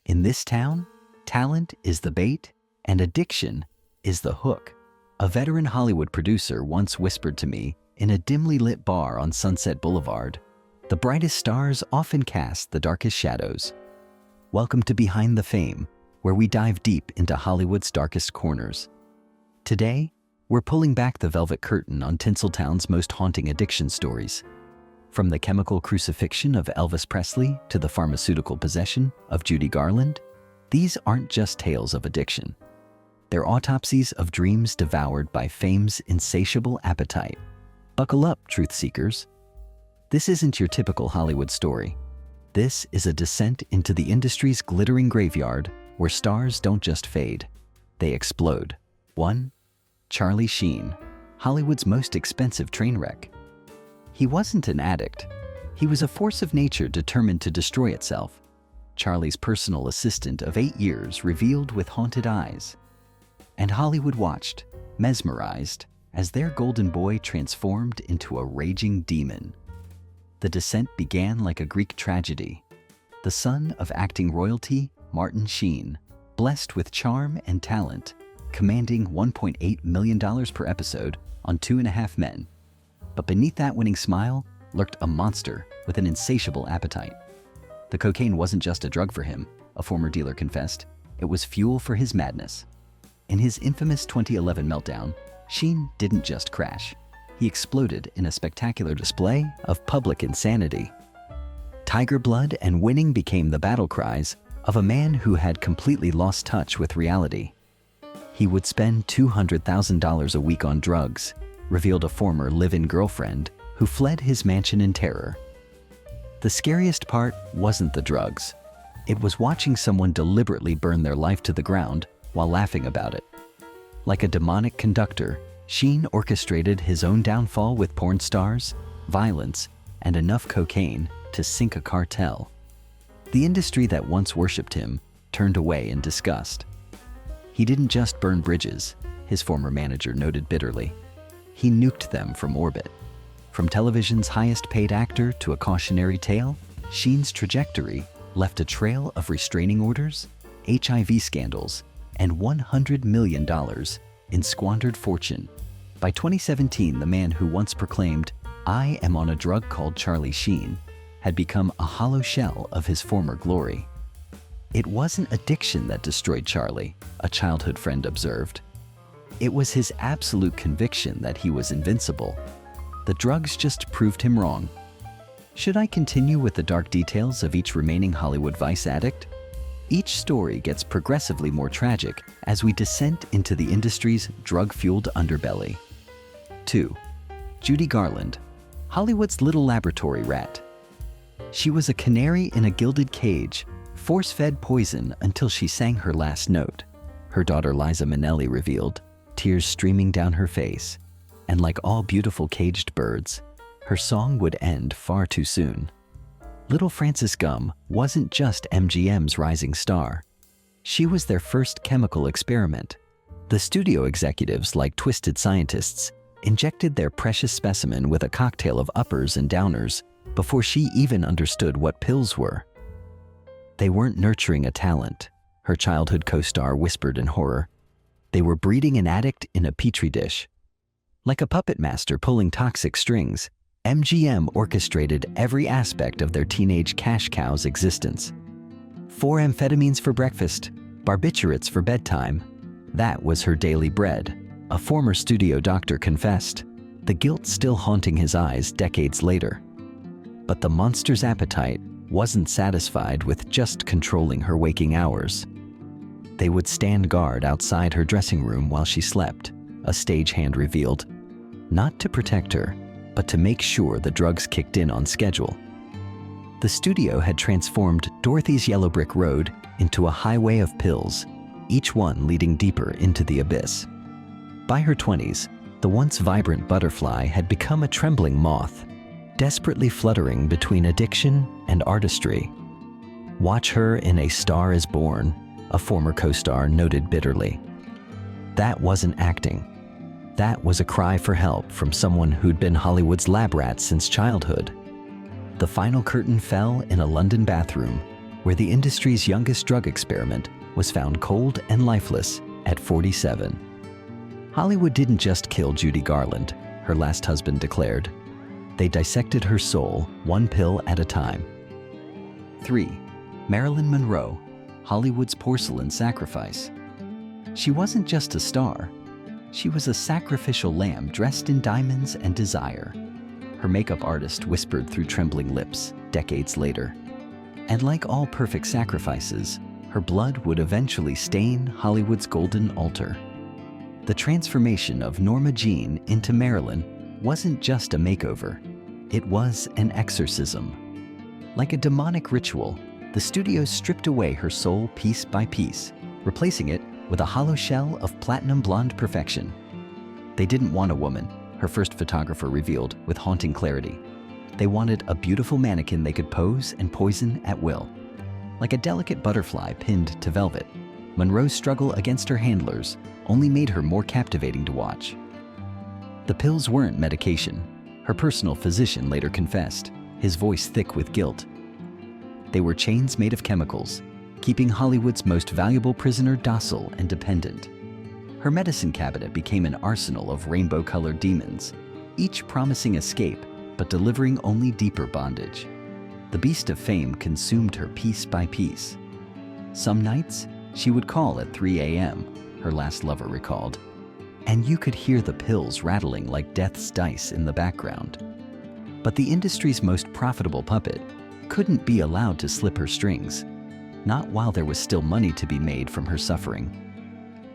In this town, talent is the bait and addiction is the hook. A veteran Hollywood producer once whispered to me in a dimly lit bar on Sunset Boulevard, "The brightest stars often cast the darkest shadows." Welcome to Behind the Fame, where we dive deep into Hollywood's darkest corners. Today, we're pulling back the velvet curtain on Tinseltown's most haunting addiction stories. From the chemical crucifixion of Elvis Presley to the pharmaceutical possession of Judy Garland, these aren't just tales of addiction. They're autopsies of dreams devoured by fame's insatiable appetite. Buckle up, truth seekers. This isn't your typical Hollywood story. This is a descent into the industry's glittering graveyard where stars don't just fade, they explode. 1. Charlie Sheen, Hollywood's most expensive train wreck. He wasn't an addict. He was a force of nature determined to destroy itself. Charlie's personal assistant of 8 years revealed with haunted eyes. And Hollywood watched, mesmerized, as their golden boy transformed into a raging demon. The descent began like a Greek tragedy. The son of acting royalty, Martin Sheen, blessed with charm and talent, commanding $1.8 million per episode on 2.5 Men. But beneath that winning smile lurked a monster with an insatiable appetite. The cocaine wasn't just a drug for him, a former dealer confessed. It was fuel for his madness. In his infamous 2011 meltdown, Sheen didn't just crash. He exploded in a spectacular display of public insanity. Tiger blood and winning became the battle cries of a man who had completely lost touch with reality. He would spend $200,000 a week on drugs, revealed a former live-in girlfriend who fled his mansion in terror. The scariest part wasn't the drugs. It was watching someone deliberately burn their life to the ground while laughing about it. Like a demonic conductor, Sheen orchestrated his own downfall with porn stars, violence, and enough cocaine to sink a cartel. The industry that once worshipped him turned away in disgust. He didn't just burn bridges, his former manager noted bitterly. He nuked them from orbit. From television's highest-paid actor to a cautionary tale, Sheen's trajectory left a trail of restraining orders, HIV scandals, and $100 million in squandered fortune. By 2017, the man who once proclaimed, "I am on a drug called Charlie Sheen," had become a hollow shell of his former glory. It wasn't addiction that destroyed Charlie, a childhood friend observed. It was his absolute conviction that he was invincible. The drugs just proved him wrong. Should I continue with the dark details of each remaining Hollywood vice addict? Each story gets progressively more tragic as we descend into the industry's drug-fueled underbelly. 2. Judy Garland, Hollywood's little laboratory rat. She was a canary in a gilded cage, force-fed poison until she sang her last note, her daughter Liza Minnelli revealed, tears streaming down her face. And like all beautiful caged birds, her song would end far too soon. Little Frances Gumm wasn't just MGM's rising star. She was their first chemical experiment. The studio executives, like twisted scientists, injected their precious specimen with a cocktail of uppers and downers before she even understood what pills were. They weren't nurturing a talent, her childhood co-star whispered in horror. They were breeding an addict in a petri dish. Like a puppet master pulling toxic strings, MGM orchestrated every aspect of their teenage cash cow's existence. 4 amphetamines for breakfast, barbiturates for bedtime. That was her daily bread, a former studio doctor confessed, the guilt still haunting his eyes decades later. But the monster's appetite wasn't satisfied with just controlling her waking hours. They would stand guard outside her dressing room while she slept, a stagehand revealed, not to protect her, but to make sure the drugs kicked in on schedule. The studio had transformed Dorothy's Yellow Brick Road into a highway of pills, each one leading deeper into the abyss. By her 20s, the once vibrant butterfly had become a trembling moth, desperately fluttering between addiction and artistry. "Watch her in A Star is Born," a former co-star noted bitterly. That wasn't acting. That was a cry for help from someone who'd been Hollywood's lab rat since childhood. The final curtain fell in a London bathroom, where the industry's youngest drug experiment was found cold and lifeless at 47. Hollywood didn't just kill Judy Garland, her last husband declared. They dissected her soul, one pill at a time. 3. Marilyn Monroe, Hollywood's porcelain sacrifice. She wasn't just a star. She was a sacrificial lamb dressed in diamonds and desire. Her makeup artist whispered through trembling lips decades later. And like all perfect sacrifices, her blood would eventually stain Hollywood's golden altar. The transformation of Norma Jean into Marilyn wasn't just a makeover. It was an exorcism. Like a demonic ritual, the studio stripped away her soul piece by piece, replacing it with a hollow shell of platinum blonde perfection. They didn't want a woman, her first photographer revealed with haunting clarity. They wanted a beautiful mannequin they could pose and poison at will. Like a delicate butterfly pinned to velvet, Monroe's struggle against her handlers only made her more captivating to watch. The pills weren't medication, her personal physician later confessed, his voice thick with guilt. They were chains made of chemicals, keeping Hollywood's most valuable prisoner docile and dependent. Her medicine cabinet became an arsenal of rainbow-colored demons, each promising escape but delivering only deeper bondage. The beast of fame consumed her piece by piece. Some nights, she would call at 3 a.m., her last lover recalled, and you could hear the pills rattling like death's dice in the background. But the industry's most profitable puppet couldn't be allowed to slip her strings, not while there was still money to be made from her suffering.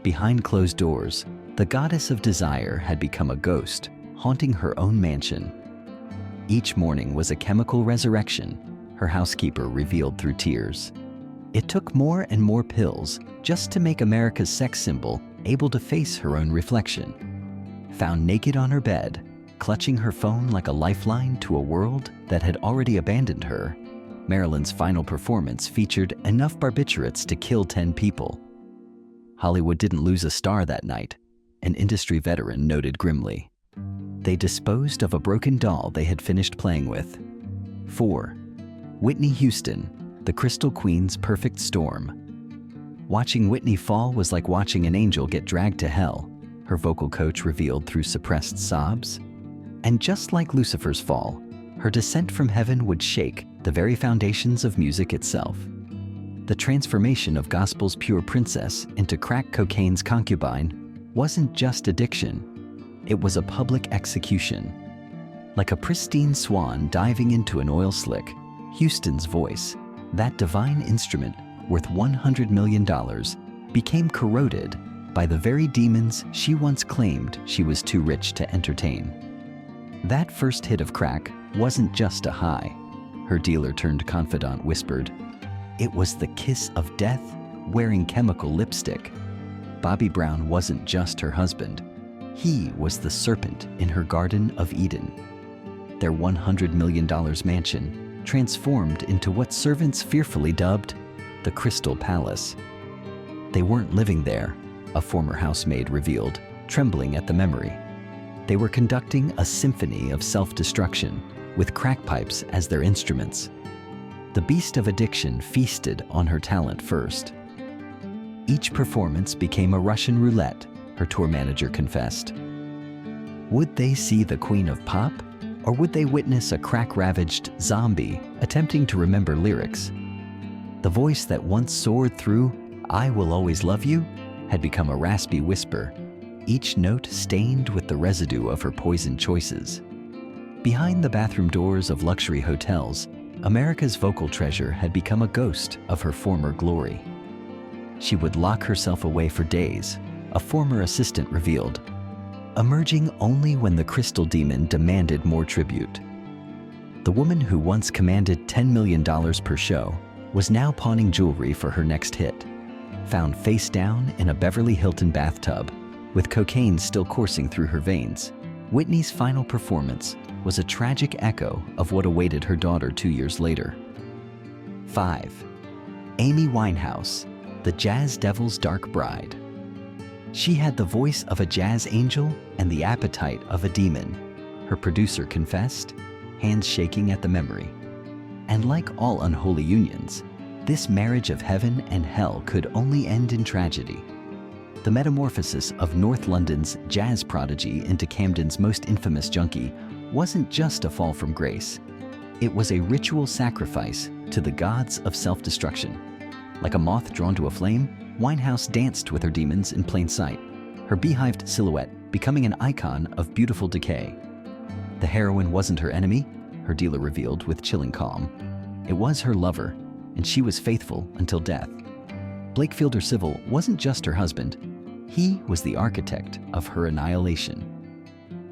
Behind closed doors, the goddess of desire had become a ghost, haunting her own mansion. Each morning was a chemical resurrection, her housekeeper revealed through tears. It took more and more pills just to make America's sex symbol able to face her own reflection. Found naked on her bed, clutching her phone like a lifeline to a world that had already abandoned her, Marilyn's final performance featured enough barbiturates to kill 10 people. Hollywood didn't lose a star that night, an industry veteran noted grimly. They disposed of a broken doll they had finished playing with. 4. Whitney Houston, the Crystal Queen's perfect storm. Watching Whitney fall was like watching an angel get dragged to hell, her vocal coach revealed through suppressed sobs. And just like Lucifer's fall, her descent from heaven would shake the very foundations of music itself. The transformation of gospel's pure princess into crack cocaine's concubine wasn't just addiction, it was a public execution. Like a pristine swan diving into an oil slick, Houston's voice, that divine instrument worth $100 million, became corroded by the very demons she once claimed she was too rich to entertain. That first hit of crack wasn't just a high, her dealer-turned-confidant whispered. It was the kiss of death wearing chemical lipstick. Bobby Brown wasn't just her husband. He was the serpent in her Garden of Eden. Their $100 million mansion transformed into what servants fearfully dubbed the Crystal Palace. They weren't living there, a former housemaid revealed, trembling at the memory. They were conducting a symphony of self-destruction, with crack pipes as their instruments. The beast of addiction feasted on her talent first. Each performance became a Russian roulette, her tour manager confessed. Would they see the Queen of Pop, or would they witness a crack-ravaged zombie attempting to remember lyrics? The voice that once soared through "I will always love you" had become a raspy whisper, each note stained with the residue of her poison choices. Behind the bathroom doors of luxury hotels, America's vocal treasure had become a ghost of her former glory. She would lock herself away for days, a former assistant revealed, emerging only when the crystal demon demanded more tribute. The woman who once commanded $10 million per show was now pawning jewelry for her next hit. Found face down in a Beverly Hilton bathtub, with cocaine still coursing through her veins, Whitney's final performance was a tragic echo of what awaited her daughter 2 years later. 5. Amy Winehouse, the jazz devil's dark bride. She had the voice of a jazz angel and the appetite of a demon, her producer confessed, hands shaking at the memory. And like all unholy unions, This marriage of heaven and hell could only end in tragedy. The metamorphosis of North London's jazz prodigy into Camden's most infamous junkie wasn't just a fall from grace. It was a ritual sacrifice to the gods of self-destruction. Like a moth drawn to a flame, Winehouse danced with her demons in plain sight, her beehived silhouette becoming an icon of beautiful decay. The heroine wasn't her enemy, her dealer revealed with chilling calm. It was her lover, and she was faithful until death. Blake Fielder Civil wasn't just her husband. He was the architect of her annihilation.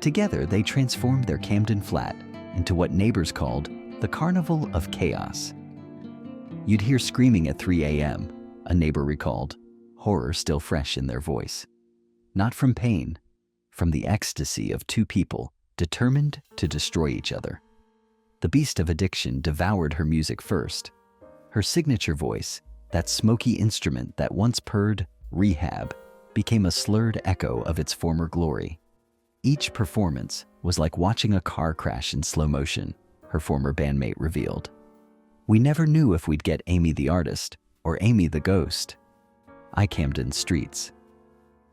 Together, they transformed their Camden flat into what neighbors called the Carnival of Chaos. You'd hear screaming at 3 a.m., a neighbor recalled, horror still fresh in their voice. Not from pain, from the ecstasy of two people determined to destroy each other. The beast of addiction devoured her music first. Her signature voice, that smoky instrument that once purred rehab, became a slurred echo of its former glory. Each performance was like watching a car crash in slow motion, her former bandmate revealed. We never knew if we'd get Amy the artist or Amy the ghost. Camden streets.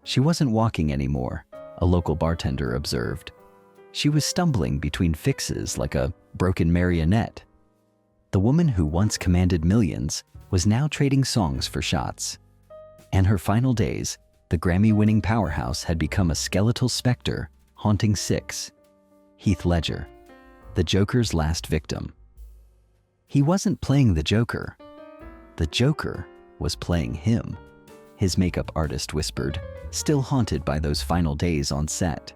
She wasn't walking anymore, a local bartender observed. She was stumbling between fixes like a broken marionette. The woman who once commanded millions was now trading songs for shots. And her final days, the Grammy-winning powerhouse had become a skeletal specter haunting Six. Heath Ledger, the Joker's last victim. He wasn't playing the Joker. The Joker was playing him, his makeup artist whispered, still haunted by those final days on set.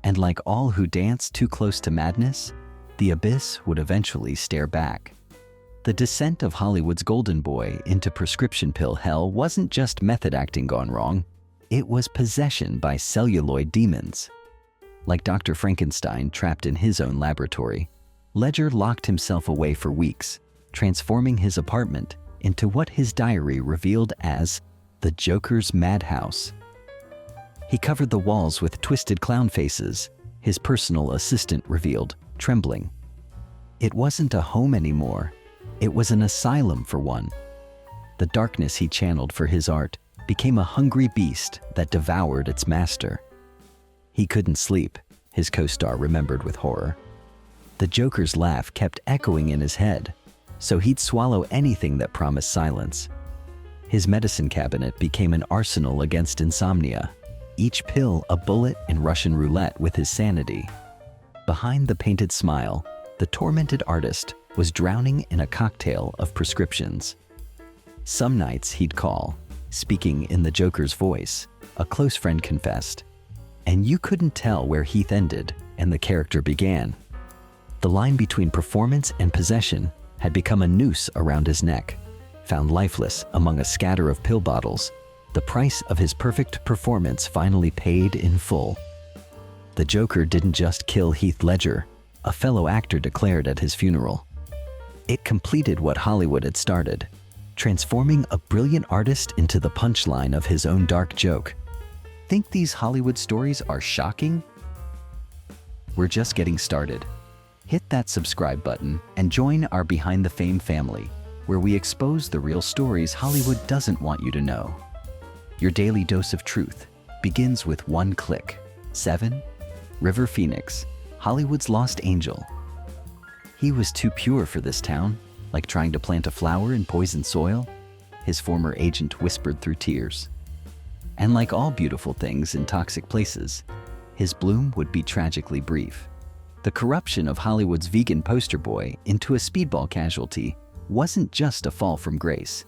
And like all who dance too close to madness, the abyss would eventually stare back. The descent of Hollywood's golden boy into prescription pill hell wasn't just method acting gone wrong, it was possession by celluloid demons. Like Dr. Frankenstein trapped in his own laboratory, Ledger locked himself away for weeks, transforming his apartment into what his diary revealed as the Joker's madhouse. He covered the walls with twisted clown faces, his personal assistant revealed, trembling. It wasn't a home anymore. It was an asylum for one. The darkness he channeled for his art became a hungry beast that devoured its master. He couldn't sleep, his co-star remembered with horror. The Joker's laugh kept echoing in his head, so he'd swallow anything that promised silence. His medicine cabinet became an arsenal against insomnia, each pill a bullet in Russian roulette with his sanity. Behind the painted smile, the tormented artist was drowning in a cocktail of prescriptions. Some nights he'd call, speaking in the Joker's voice, a close friend confessed, and you couldn't tell where Heath ended and the character began. The line between performance and possession had become a noose around his neck. Found lifeless among a scatter of pill bottles, the price of his perfect performance finally paid in full. The Joker didn't just kill Heath Ledger, a fellow actor declared at his funeral. It completed what Hollywood had started, transforming a brilliant artist into the punchline of his own dark joke. Think these Hollywood stories are shocking? We're just getting started. Hit that subscribe button and join our Behind the Fame family, where we expose the real stories Hollywood doesn't want you to know. Your daily dose of truth begins with one click. 7. River Phoenix, Hollywood's lost angel. He was too pure for this town, like trying to plant a flower in poisoned soil, his former agent whispered through tears. And like all beautiful things in toxic places, his bloom would be tragically brief. The corruption of Hollywood's vegan poster boy into a speedball casualty wasn't just a fall from grace.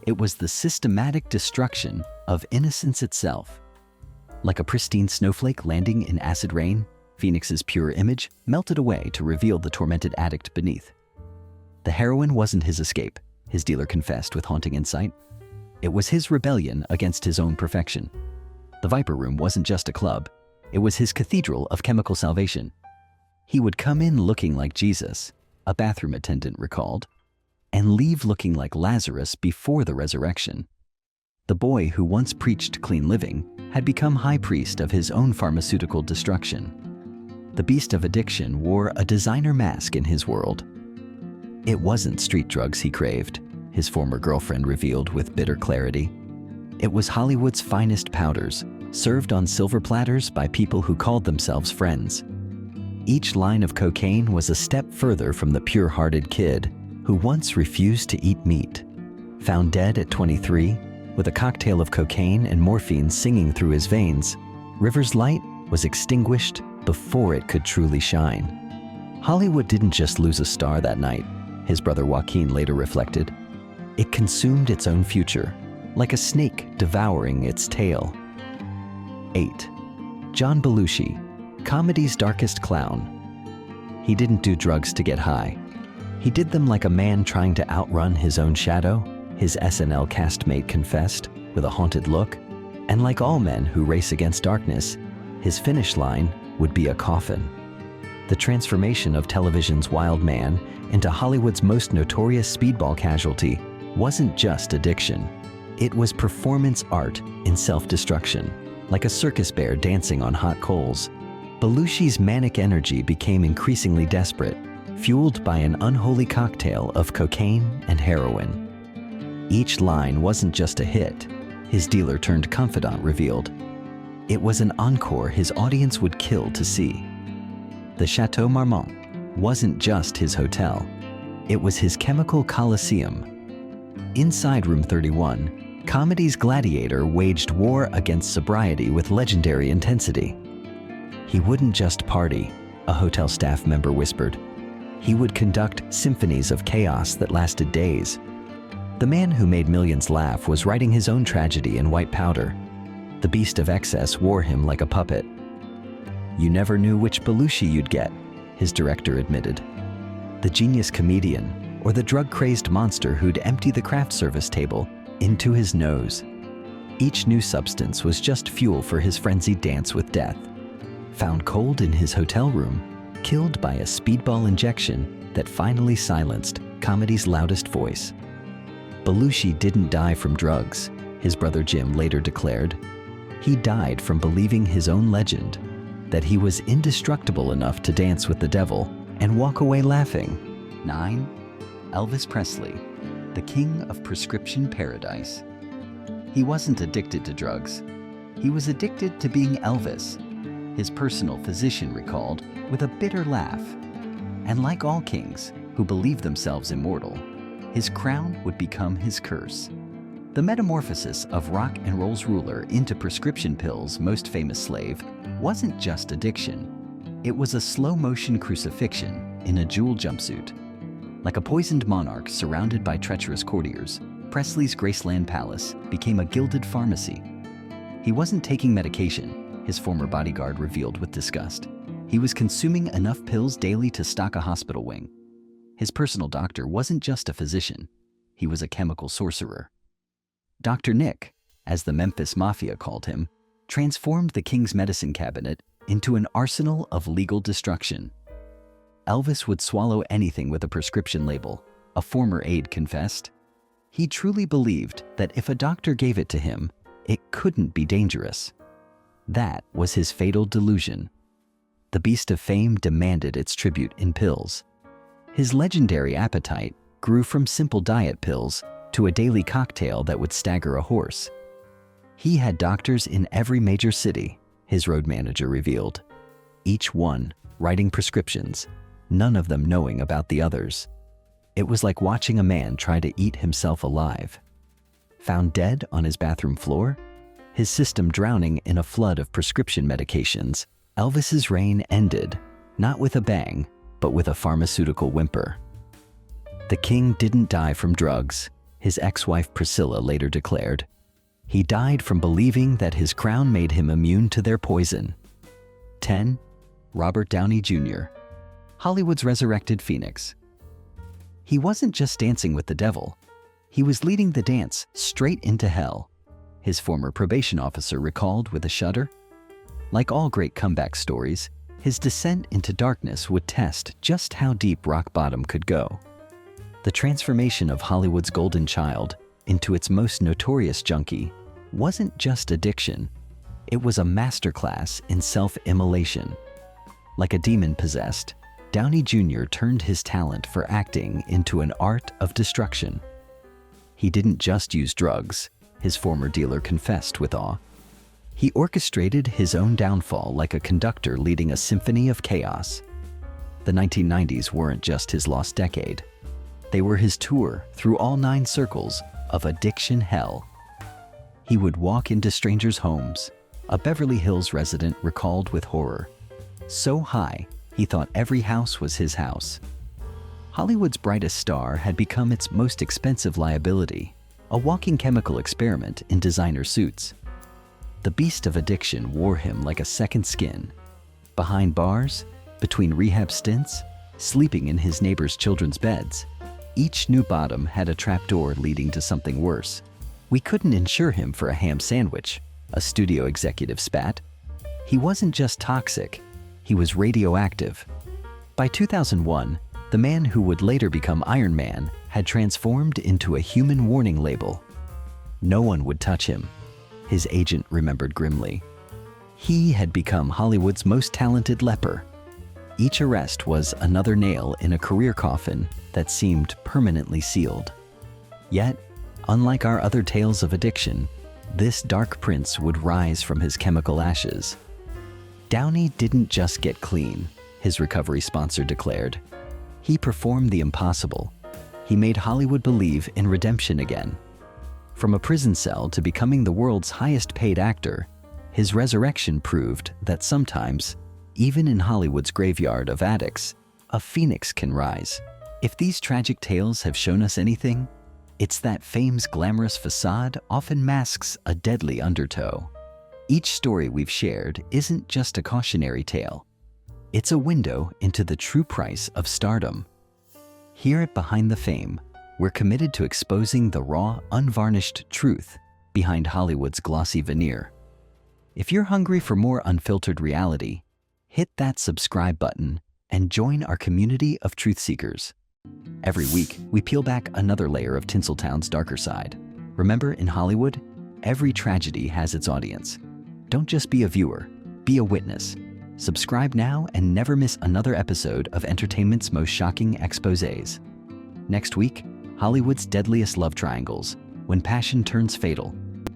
It was the systematic destruction of innocence itself. Like a pristine snowflake landing in acid rain, Phoenix's pure image melted away to reveal the tormented addict beneath. The heroin wasn't his escape, his dealer confessed with haunting insight. It was his rebellion against his own perfection. The Viper Room wasn't just a club, it was his cathedral of chemical salvation. He would come in looking like Jesus, a bathroom attendant recalled, and leave looking like Lazarus before the resurrection. The boy who once preached clean living had become high priest of his own pharmaceutical destruction. The beast of addiction wore a designer mask in his world. It wasn't street drugs he craved, his former girlfriend revealed with bitter clarity. It was Hollywood's finest powders, served on silver platters by people who called themselves friends. Each line of cocaine was a step further from the pure-hearted kid who once refused to eat meat. Found dead at 23, with a cocktail of cocaine and morphine singing through his veins, Rivers' light was extinguished before it could truly shine. Hollywood didn't just lose a star that night, his brother Joaquin later reflected. It consumed its own future, like a snake devouring its tail. 8. John Belushi, comedy's darkest clown. He didn't do drugs to get high. He did them like a man trying to outrun his own shadow, his SNL castmate confessed, with a haunted look. And like all men who race against darkness, his finish line would be a coffin. The transformation of television's wild man into Hollywood's most notorious speedball casualty wasn't just addiction. It was performance art in self-destruction, like a circus bear dancing on hot coals. Belushi's manic energy became increasingly desperate, fueled by an unholy cocktail of cocaine and heroin. Each line wasn't just a hit, his dealer-turned-confidant revealed. It was an encore his audience would kill to see. The Chateau Marmont wasn't just his hotel. It was his chemical coliseum. Inside Room 31, comedy's gladiator waged war against sobriety with legendary intensity. He wouldn't just party, a hotel staff member whispered. He would conduct symphonies of chaos that lasted days. The man who made millions laugh was writing his own tragedy in white powder. The beast of excess wore him like a puppet. You never knew which Belushi you'd get, his director admitted. The genius comedian or the drug-crazed monster who'd empty the craft service table into his nose. Each new substance was just fuel for his frenzied dance with death. Found cold in his hotel room, killed by a speedball injection that finally silenced comedy's loudest voice. Belushi didn't die from drugs, his brother Jim later declared. He died from believing his own legend, that he was indestructible enough to dance with the devil and walk away laughing. 9. Elvis Presley, the king of prescription paradise. He wasn't addicted to drugs. He was addicted to being Elvis, his personal physician recalled with a bitter laugh. And like all kings who believe themselves immortal, his crown would become his curse. The metamorphosis of rock and roll's ruler into prescription pills' most famous slave wasn't just addiction. It was a slow-motion crucifixion in a jewel jumpsuit. Like a poisoned monarch surrounded by treacherous courtiers, Presley's Graceland Palace became a gilded pharmacy. He wasn't taking medication, his former bodyguard revealed with disgust. He was consuming enough pills daily to stock a hospital wing. His personal doctor wasn't just a physician. He was a chemical sorcerer. Dr. Nick, as the Memphis Mafia called him, transformed the king's medicine cabinet into an arsenal of legal destruction. Elvis would swallow anything with a prescription label, a former aide confessed. He truly believed that if a doctor gave it to him, it couldn't be dangerous. That was his fatal delusion. The beast of fame demanded its tribute in pills. His legendary appetite grew from simple diet pills to a daily cocktail that would stagger a horse. He had doctors in every major city, his road manager revealed. Each one writing prescriptions, none of them knowing about the others. It was like watching a man try to eat himself alive. Found dead on his bathroom floor, his system drowning in a flood of prescription medications, Elvis's reign ended, not with a bang, but with a pharmaceutical whimper. The king didn't die from drugs, his ex-wife Priscilla later declared. He died from believing that his crown made him immune to their poison. 10. Robert Downey Jr., Hollywood's resurrected phoenix. He wasn't just dancing with the devil. He was leading the dance straight into hell, his former probation officer recalled with a shudder. Like all great comeback stories, his descent into darkness would test just how deep rock bottom could go. The transformation of Hollywood's golden child into its most notorious junkie wasn't just addiction. It was a masterclass in self-immolation. Like a demon possessed, Downey Jr. turned his talent for acting into an art of destruction. He didn't just use drugs, his former dealer confessed with awe. He orchestrated his own downfall like a conductor leading a symphony of chaos. The 1990s weren't just his lost decade. They were his tour through all 9 circles of addiction hell. He would walk into strangers' homes, a Beverly Hills resident recalled with horror. So high, he thought every house was his house. Hollywood's brightest star had become its most expensive liability, a walking chemical experiment in designer suits. The beast of addiction wore him like a second skin. Behind bars, between rehab stints, sleeping in his neighbors' children's beds, each new bottom had a trapdoor leading to something worse. We couldn't insure him for a ham sandwich, a studio executive spat. He wasn't just toxic, he was radioactive. By 2001, the man who would later become Iron Man had transformed into a human warning label. No one would touch him, his agent remembered grimly. He had become Hollywood's most talented leper. Each arrest was another nail in a career coffin that seemed permanently sealed. Yet, unlike our other tales of addiction, this dark prince would rise from his chemical ashes. Downey didn't just get clean, his recovery sponsor declared. He performed the impossible. He made Hollywood believe in redemption again. From a prison cell to becoming the world's highest-paid actor, his resurrection proved that sometimes, even in Hollywood's graveyard of addicts, a phoenix can rise. If these tragic tales have shown us anything, it's that fame's glamorous facade often masks a deadly undertow. Each story we've shared isn't just a cautionary tale. It's a window into the true price of stardom. Here at Behind the Fame, we're committed to exposing the raw, unvarnished truth behind Hollywood's glossy veneer. If you're hungry for more unfiltered reality, hit that subscribe button and join our community of truth seekers. Every week, we peel back another layer of Tinseltown's darker side. Remember, in Hollywood, every tragedy has its audience. Don't just be a viewer, be a witness. Subscribe now and never miss another episode of entertainment's most shocking exposés. Next week, Hollywood's deadliest love triangles, when passion turns fatal.